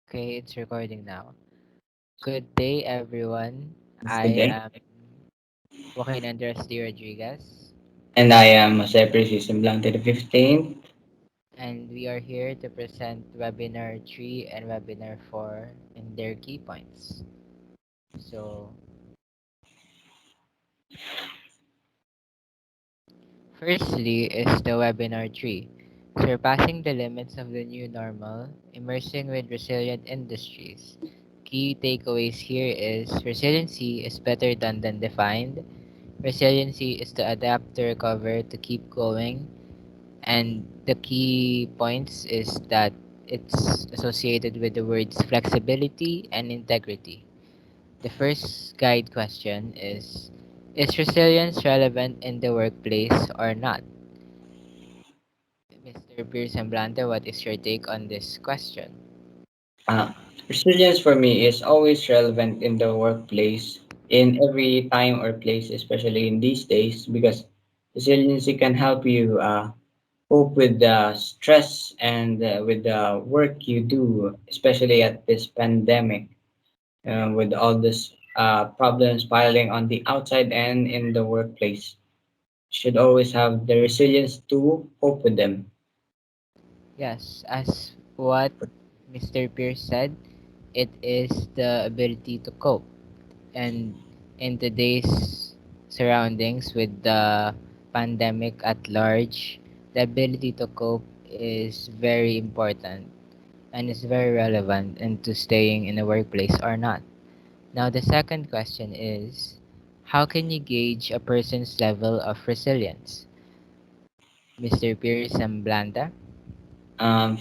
Okay, it's recording now. Good day, everyone. Yes, good I day. am Joaquin Andres D. Rodriguez, And I am Jose Precision Blanco the 15th. and we are here to present Webinar 3 and Webinar 4 in their key points. So, firstly is the Webinar 3, Surpassing the Limits of the New Normal, Immersing with Resilient Industries. Key takeaways here is resiliency is better done than defined. Resiliency is to adapt, to recover, to keep going. And the key points is that it's associated with the words flexibility and integrity. The first guide question is resilience relevant in the workplace or not? Mr. Pierre Semblante, what is your take on this question? Uh, Resilience for me is always relevant in the workplace, in every time or place, especially in these days, because resiliency can help you cope with the stress and with the work you do, especially at this pandemic, with all this problems piling on the outside and in the workplace. Should always have the resilience to cope with them. Yes, as what Mr. Pierce said, it is the ability to cope. And in today's surroundings with the pandemic at large, the ability to cope is very important and is very relevant into staying in a workplace or not. Now, the second question is how can you gauge a person's level of resilience? Mr. Pierce Blanda?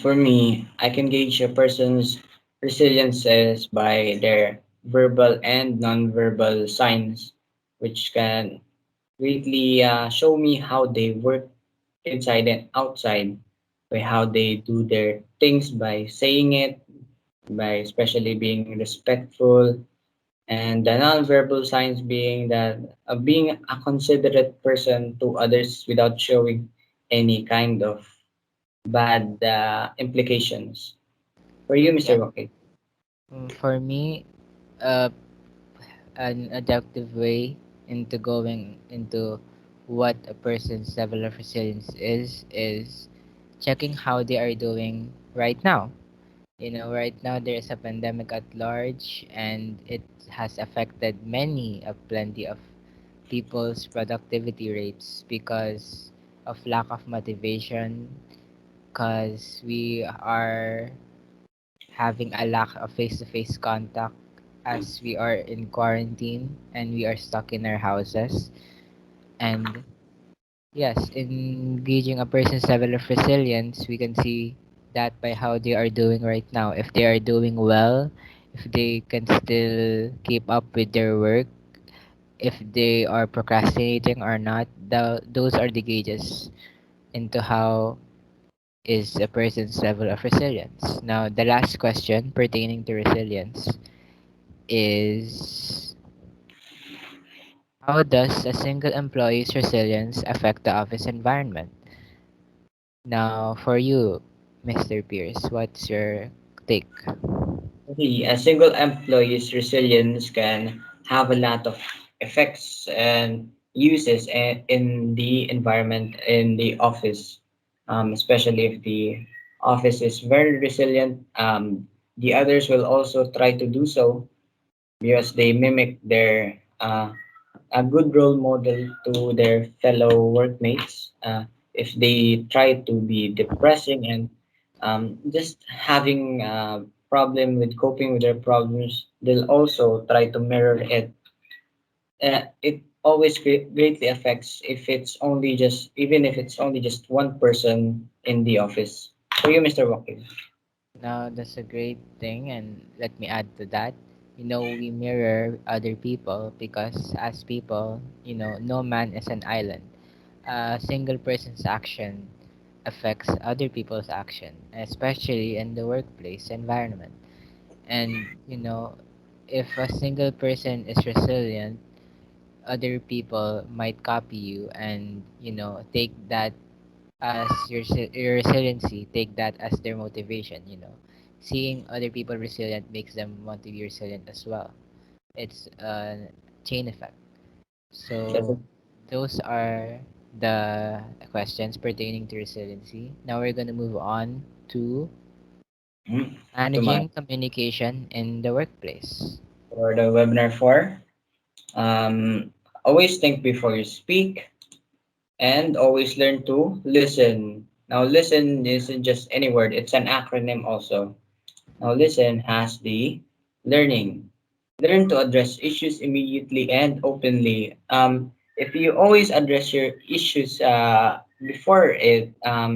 For me, I can gauge a person's resiliences by their verbal and nonverbal signs, which can greatly show me how they work inside and outside, by how they do their things, by saying it, by especially being respectful, and the nonverbal signs being that being a considerate person to others without showing any kind of bad implications. For you, Mr. Yeah. Waki. For me, uh, an adaptive way into going into what a person's level of resilience is checking how they are doing right now. You know, right now there is a pandemic at large and it has affected plenty of people's productivity rates because of lack of motivation, because we are having a lack of face-to-face contact as we are in quarantine and we are stuck in our houses. And yes, in gauging a person's level of resilience, we can see that by how they are doing right now. If they are doing well, if they can still keep up with their work, if they are procrastinating or not, those are the gauges into how is a person's level of resilience. Now, the last question pertaining to resilience is how does a single employee's resilience affect the office environment? Now, for you, Mr. Pierce, what's your take? A single employee's resilience can have a lot of effects and uses in the environment in the office, especially if the office is very resilient. The others will also try to do so because they mimic their a good role model to their fellow workmates. If they try to be depressing and just having a problem with coping with their problems, they'll also try to mirror it. It always greatly affects if it's only just even if it's only just one person in the office. For you, Mr. Watkins. Now, that's a great thing, and let me add to that. You know, we mirror other people because, as people, no man is an island. A single person's action affects other people's action, especially in the workplace environment. And, if a single person is resilient, other people might copy you and, take that as your resiliency, take that as their motivation. seeing other people resilient makes them want to be resilient as well. It's a chain effect. That's So those are the questions pertaining to resiliency. Now we're going to move on to mm, to my managing communication in the workplace. for the webinar 4. Always think before you speak and always learn to listen. Now, listen isn't just any word; it's an acronym also. Now, listen has the learning. Learn to address issues immediately and openly. If you always address your issues before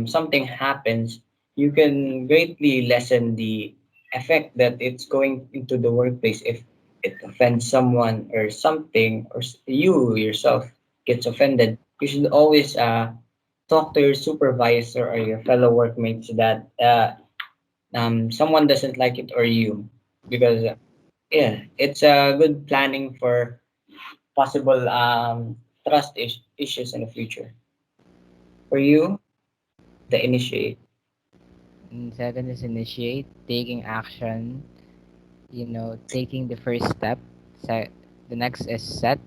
something happens, you can greatly lessen the effect that it's going into the workplace if it offends someone or something, or you yourself gets offended. You should always talk to your supervisor or your fellow workmates that someone doesn't like it or you, because yeah, it's a good planning for possible issues in the future. For you, the initiate. And second is initiate, taking action, taking the first step. The next is set.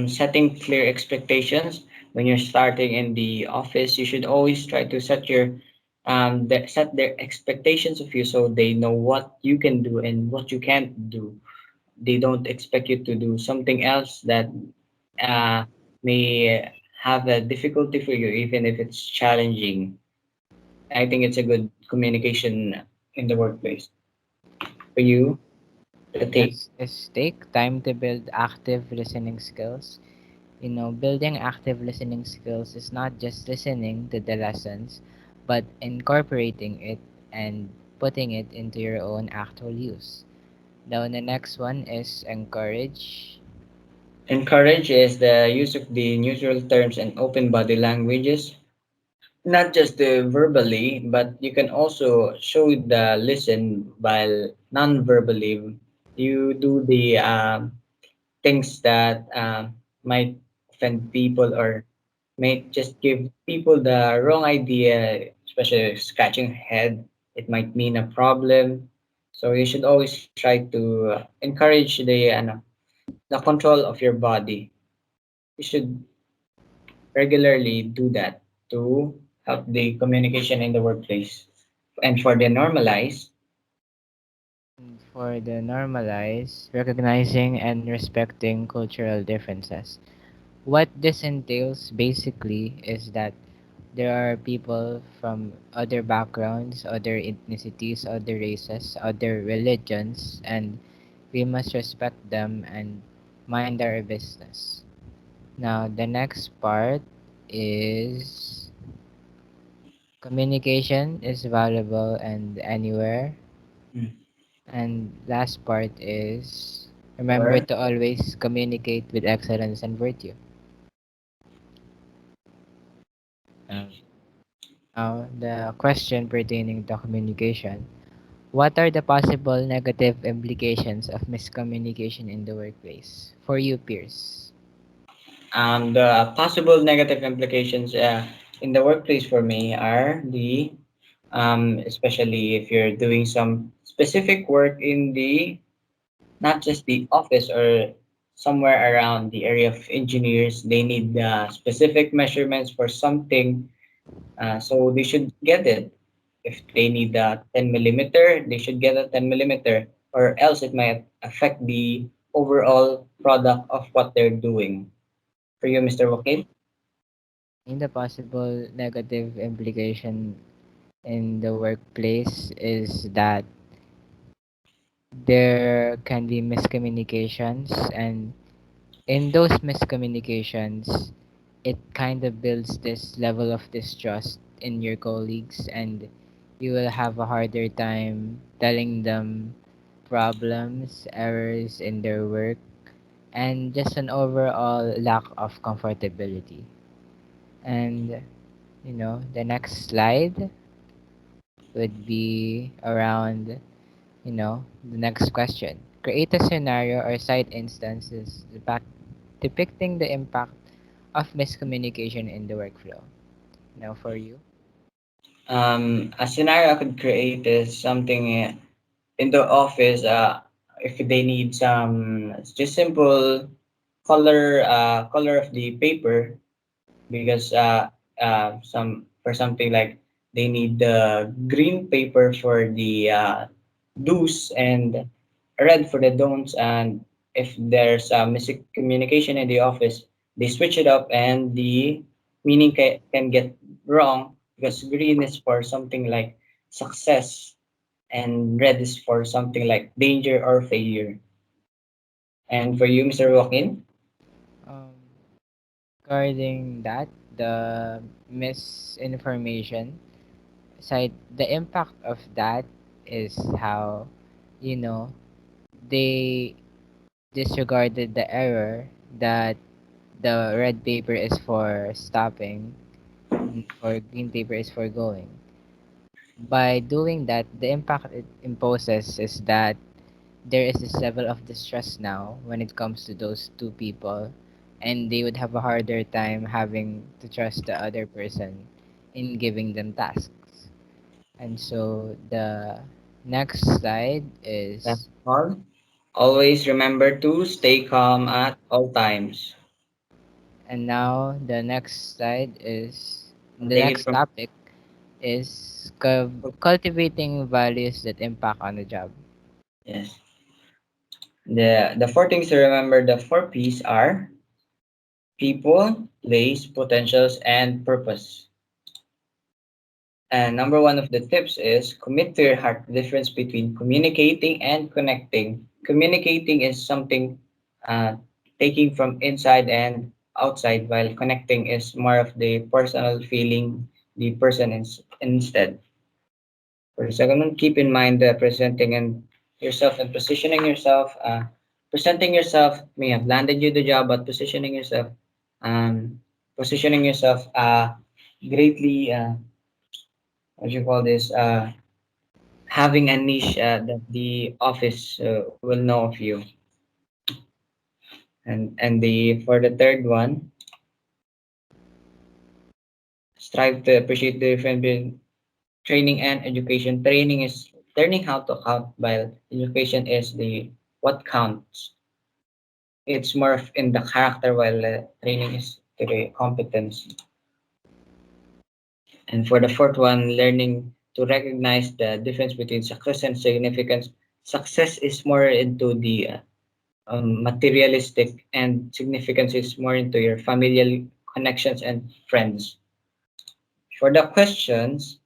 Setting clear expectations. When you're starting in the office, you should always try to set their expectations of you so they know what you can do and what you can't do. They don't expect you to do something else that uh, may have a difficulty for you, even if it's challenging. I think it's a good communication in the workplace. For you, the take. Next is take time to build active listening skills. Building active listening skills is not just listening to the lessons, but incorporating it and putting it into your own actual use. Now, the next one is encourage. Encourage is the use of the neutral terms and open body languages, not just verbally, but you can also show the listen while non-verbally. You do the things that might offend people or may just give people the wrong idea, especially scratching head. It might mean a problem. So you should always try to encourage the control of your body. You should regularly do that to help the communication in the workplace. And for the normalize, For the normalize, recognizing and respecting cultural differences. What this entails basically is that there are people from other backgrounds, other ethnicities, other races, other religions, and we must respect them and mind our business. Now, the next part is communication is valuable and anywhere. mm, And last part is remember or to always communicate with excellence and virtue. Um, Now, the question pertaining to communication. What are the possible negative implications of miscommunication in the workplace? For you, Pierce. the possible negative implications in the workplace for me are especially if you're doing some specific work in the not just the office or somewhere around the area of engineers, they need specific measurements for something, so they should get it. If they need a 10 millimeter, they should get a 10 millimeter, or else it might affect the overall product of what they're doing. For you, Mr. Joaquin? In the possible negative implication in the workplace is that there can be miscommunications, and in those miscommunications, it kind of builds this level of distrust in your colleagues, and you will have a harder time telling them problems, errors in their work, and just an overall lack of comfortability. And the next slide would be around, the next question. Create a scenario or site instances depicting the impact of miscommunication in the workflow. Now for you. A scenario I could create is something in the office. If they need some just simple color of the paper, because some for something like they need the green paper for the do's and red for the don'ts, and if there's a miscommunication in the office, they switch it up and the meaning can get wrong, because green is for something like success and red is for something like danger or failure. And for you, Mr. Joaquin? Um, Regarding that, the misinformation side, the impact of that is how, you know, they disregarded the error that the red paper is for stopping and for green paper is for going. By doing that, the impact it imposes is that there is this level of distrust now when it comes to those two people, and they would have a harder time having to trust the other person in giving them tasks. And so the next slide That's is, all. Always remember to stay calm at all times. and now the next slide is, I'll the take it next from topic is cultivating values that impact on the job. yes. The four things to remember, the four P's are people, place, potentials, and purpose. And number one of the tips is commit to your heart. The difference between communicating and connecting. Communicating is something uh, taking from inside and outside, while connecting is more of the personal feeling the person instead. For the second one, keep in mind that presenting and yourself and positioning yourself. Presenting yourself may have landed you the job, but um, positioning yourself greatly. What do you call this? Having a niche that the office will know of you. And the for the third one, strive to appreciate the difference between training and education. Training is learning how to count, while education is the what counts. It's more of in the character, while training is to the competence. And for the fourth one, learning to recognize the difference between success and significance. Success is more into the materialistic, and significance is more into your familial connections and friends. For the questions,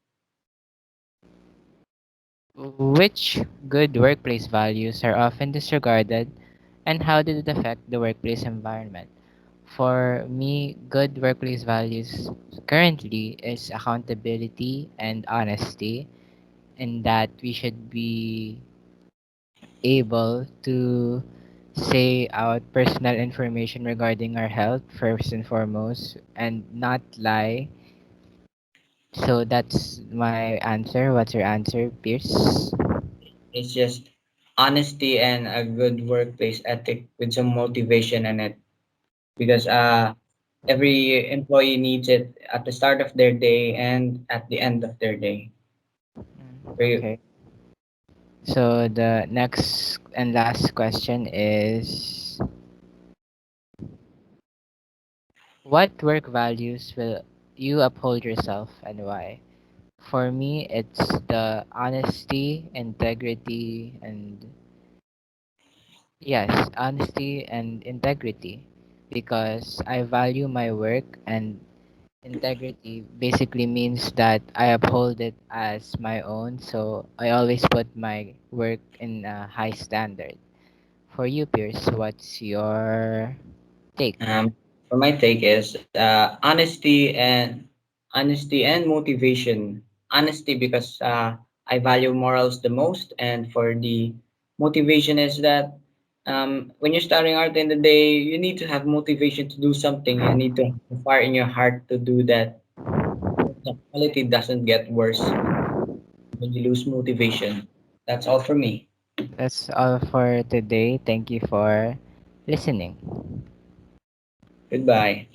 Which good workplace values are often disregarded, and how did it affect the workplace environment? For me, good workplace values currently is accountability and honesty, in that we should be able to say out personal information regarding our health first and foremost and not lie. So that's my answer. What's your answer, Pierce? it's just honesty and a good workplace ethic with some motivation in it, because every employee needs it at the start of their day and at the end of their day. For you, Okay. So the next and last question is, what work values will you uphold yourself and why? For me, it's the honesty, integrity, and yes, honesty and integrity, because I value my work, and integrity basically means that I uphold it as my own, so I always put my work in a high standard. For you, Pierce, what's your take? for my take is honesty and motivation. Honesty because I value morals the most, and for the motivation is that when you're starting out in the day, you need to have motivation to do something. You need to have the fire in your heart to do that. The quality doesn't get worse when you lose motivation. That's all for me. That's all for today. Thank you for listening. Goodbye.